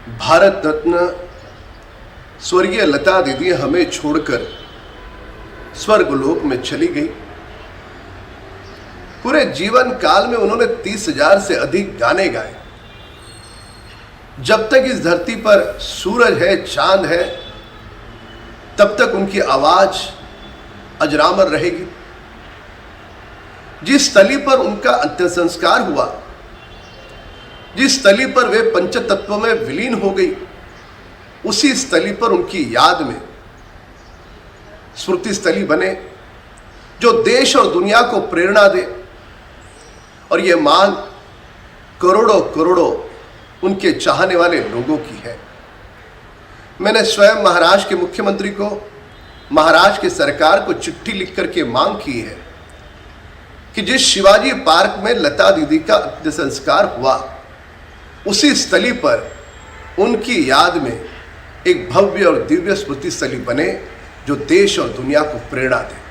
भारत रत्न स्वर्गीय लता दीदी हमें छोड़कर स्वर्गलोक में चली गई। पूरे जीवन काल में उन्होंने 30,000 से अधिक गाने गाए। जब तक इस धरती पर सूरज है, चांद है, तब तक उनकी आवाज अजरामर रहेगी। जिस स्थली पर उनका अंतिम संस्कार हुआ, जिस स्थली पर वे पंचतत्व में विलीन हो गई, उसी स्थली पर उनकी याद में स्मृति स्थली बने, जो देश और दुनिया को प्रेरणा दे। और यह मांग करोड़ों करोड़ों उनके चाहने वाले लोगों की है। मैंने स्वयं महाराष्ट्र के मुख्यमंत्री को, महाराष्ट्र की सरकार को चिट्ठी लिख करके मांग की है कि जिस शिवाजी पार्क में लता दीदी का अंतिम संस्कार हुआ, उसी स्थली पर उनकी याद में एक भव्य और दिव्य स्मृति स्थली बने, जो देश और दुनिया को प्रेरणा दे।